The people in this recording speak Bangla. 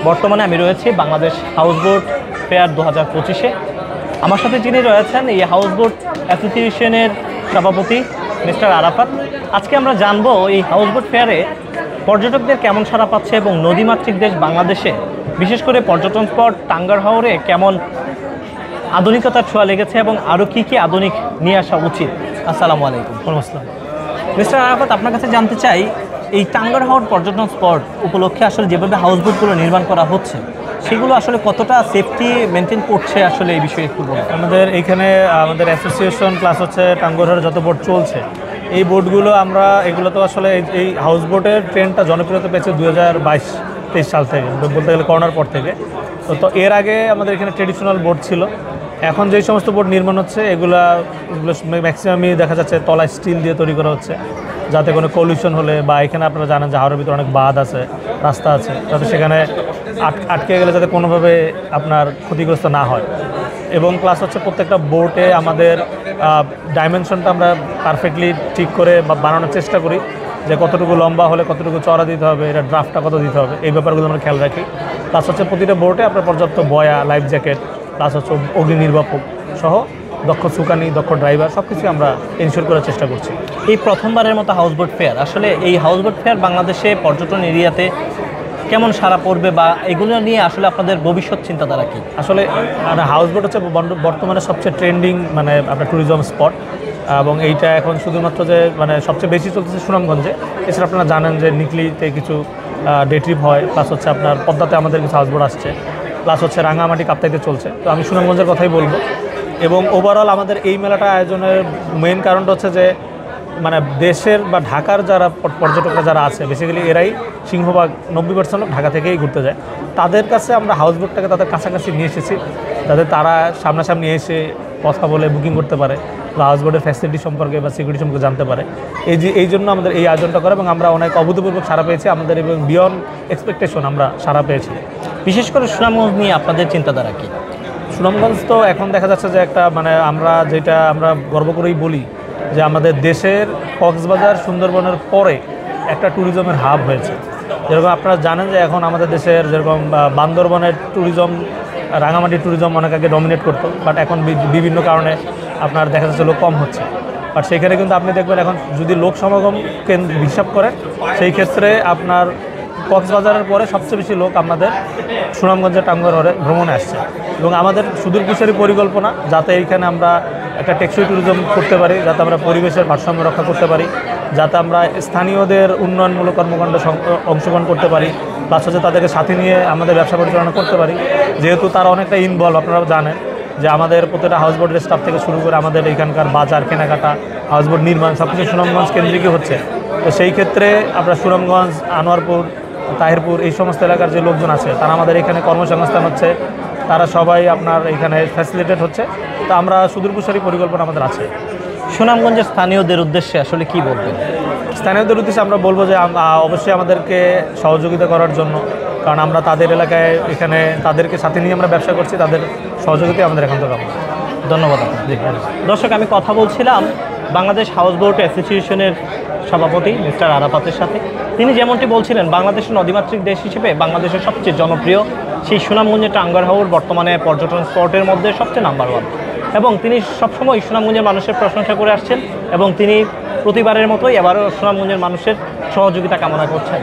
বর্তমানে আমি রয়েছি বাংলাদেশ হাউসবোট ফেয়ার 2025-এ। আমার সাথে যিনি রয়েছেন এই হাউসবোট অ্যাসোসিয়েশনের সভাপতি মিস্টার আরাফাত। আজকে আমরা জানবো এই হাউসবোট ফেয়ারে পর্যটকদের কেমন সাড়া পাচ্ছে এবং নদীমাতৃক দেশ বাংলাদেশে বিশেষ করে পর্যটন স্পট টাঙ্গার হাওরে কেমন আধুনিকতার ছোঁয়া লেগেছে এবং আরও কী কী আধুনিক নিয়ে আসা উচিত। আসসালামু আলাইকুম। আসসালাম। মিস্টার আরাফাত, আপনার কাছে জানতে চাই এই টাঙ্গার হাওর পর্যটন স্পট উপলক্ষে আসলে যেভাবে হাউসবোটগুলো নির্মাণ করা হচ্ছে সেগুলো আসলে কতটা সেফটি মেনটেন করছে আসলে এই বিষয়ে একটু বলুন। আমাদের এইখানে আমাদের অ্যাসোসিয়েশন প্লাস হচ্ছে টাঙ্গার হাওরে যত বোট চলছে এই বোটগুলো আমরা এগুলো তো আসলে এই হাউসবোটের ট্রেন্ডটা জনপ্রিয়তা পেয়েছে 2022-23 সাল থেকে, বলতে গেলে করোনার পর থেকে। তো এর আগে আমাদের এখানে ট্রেডিশনাল বোট ছিল। এখন যেই সমস্ত বোট নির্মাণ হচ্ছে এগুলো ম্যাক্সিমামই দেখা যাচ্ছে তলায় স্টিল দিয়ে তৈরি করা হচ্ছে, যাতে কোনো পলিউশন হলে বা এখানে আপনারা জানেন যে হাওরের ভিতরে অনেক বাঁধ আছে, রাস্তা আছে, যাতে সেখানে আটকে গেলে যাতে কোনোভাবে আপনার ক্ষতিগ্রস্ত না হয়। এবং প্লাস হচ্ছে প্রত্যেকটা বোটে আমাদের ডাইমেনশনটা আমরা পারফেক্টলি ঠিক করে বানানোর চেষ্টা করি, যে কতটুকু লম্বা হলে কতটুকু চড়া দিতে হবে, এটা ড্রাফটটা কত দিতে হবে, এই ব্যাপারগুলো আমরা খেয়াল রাখি। প্লাস হচ্ছে প্রতিটা বোটে আপনার পর্যাপ্ত বয়া, লাইফ জ্যাকেট, প্লাস হচ্ছে অগ্নি নির্বাপক সহ দক্ষ সুকানি, দক্ষ ড্রাইভার সব কিছু আমরা এনশিওর করার চেষ্টা করছি। এই প্রথমবারের মতো হাউসবোট ফেয়ার, আসলে এই হাউসবোট ফেয়ার বাংলাদেশে পর্যটন এরিয়াতে কেমন সাড়া পড়বে বা এগুলো নিয়ে আসলে আপনাদের ভবিষ্যৎ চিন্তাধারা কী? আসলে হাউসবোট হচ্ছে বর্তমানে সবচেয়ে ট্রেন্ডিং আপনার ট্যুরিজম স্পট, এবং এইটা এখন শুধুমাত্র যে সবচেয়ে বেশি চলতেছে সুনামগঞ্জে। এছাড়া আপনারা জানেন যে নিকলিতে কিছু ডে ট্রিপ হয়, প্লাস হচ্ছে আপনার পদ্মাতে আমাদের কিছু হাউসবোট আসছে, প্লাস হচ্ছে রাঙামাটি কাপ্তাইতে চলছে। তো আমি সুনামগঞ্জের কথাই বলবো। এবং ওভারঅল আমাদের এই মেলাটা আয়োজনের মেইন কারণটা হচ্ছে যে দেশের বা ঢাকার যারা পর্যটকরা যারা আছে বেসিক্যালি এরাই সিংহভাগ 90% লোক ঢাকা থেকেই ঘুরতে যায়। তাদের কাছে আমরা হাউসবোটটাকে তাদের কাছাকাছি নিয়ে এসেছি, যাতে তারা সামনাসামনি এসে কথা বলে বুকিং করতে পারে বা হাউসবোটের ফ্যাসিলিটি সম্পর্কে বা সিকিউরিটি সম্পর্কে জানতে পারে। এই জন্য আমাদের এই আয়োজনটা করে এবং আমরা অনেক অভূতপূর্ব সাড়া পেয়েছি আমাদের, এবং বিয়ন্ড এক্সপেকটেশন আমরা সাড়া পেয়েছি। বিশেষ করে সুনামগঞ্জ নিয়ে আপনাদের চিন্তাধারা কী? সুনামগঞ্জ তো এখন দেখা যাচ্ছে যে একটা আমরা গর্ব করেই বলি যে আমাদের দেশের কক্সবাজার সুন্দরবনের পরে একটা ট্যুরিজমের হাব হয়েছে। যেরকম আপনারা জানেন যে এখন আমাদের দেশের যেরকম বান্দরবনের ট্যুরিজম, রাঙামাটি ট্যুরিজম অনেক আগে ডমিনেট করতো, বাট এখন বিভিন্ন কারণে আপনার দেখা যাচ্ছে লোক কম হচ্ছে। বাট সেইখানে কিন্তু আপনি দেখবেন এখন যদি লোক সমাগম হিসাব করেন সেই ক্ষেত্রে আপনার কক্সবাজারের পরে সবচেয়ে বেশি লোক আমাদের সুনামগঞ্জের টাঙ্গার হাওরে ভ্রমণে আসছে। এবং আমাদের সুদূর প্রসারী পরিকল্পনা যাতে এইখানে আমরা একটা টেকসই ট্যুরিজম করতে পারি, যাতে আমরা পরিবেশের ভারসাম্য রক্ষা করতে পারি, যাতে আমরা স্থানীয়দের উন্নয়নমূলক কর্মকাণ্ডে অংশগ্রহণ করতে পারি, প্লাস হচ্ছে তাদেরকে সাথে নিয়ে আমাদের ব্যবসা পরিচালনা করতে পারি। যেহেতু তারা অনেকটা ইনভলভ, আপনারা জানেন যে আমাদের প্রতিটা হাউসবোটের স্টাফ থেকে শুরু করে আমাদের এখানকার বাজার, কেনাকাটা, হাউসবোট নির্মাণ সব কিছু সুনামগঞ্জ কেন্দ্রিকই হচ্ছে। তো সেই ক্ষেত্রে আমরা সুনামগঞ্জ, আনোয়ারপুর, তাহিরপুর এই সমস্ত এলাকার যে লোকজন আছে তারা আমাদের এখানে কর্মসংস্থান হচ্ছে, তারা সবাই আপনার এখানে ফ্যাসিলিটেট হচ্ছে। তো আমরা সুদূরপ্রসারী পরিকল্পনা আমাদের আছে। সুনামগঞ্জের স্থানীয়দের উদ্দেশ্যে আসলে কি বলবেন? স্থানীয়দের উদ্দেশ্যে আমরা বলবো যে অবশ্যই আমাদেরকে সহযোগিতা করার জন্য, কারণ আমরা তাদের এলাকায় এখানে তাদেরকে সাথে নিয়ে আমরা ব্যবসা করছি, তাদের সহযোগিতা আমাদের একান্ত কামনা। ধন্যবাদ আপনাকে। দর্শক, আমি কথা বলছিলাম বাংলাদেশ হাউসবোট অ্যাসোসিয়েশনের সভাপতি মিস্টার আরাফাতের সাথে। তিনি যেমনটি বলছিলেন বাংলাদেশের নদীমাতৃক দেশ হিসেবে বাংলাদেশের সবচেয়ে জনপ্রিয় সেই সুনামগঞ্জের টাঙ্গার হাওর বর্তমানে পর্যটন স্পটের মধ্যে সবচেয়ে নাম্বার 1, এবং তিনি সবসময় সুনামগঞ্জের মানুষের প্রশংসা করে আসছেন এবং তিনি প্রতিবারের মতোই এবারও সুনামগঞ্জের মানুষের সহযোগিতা কামনা করছেন।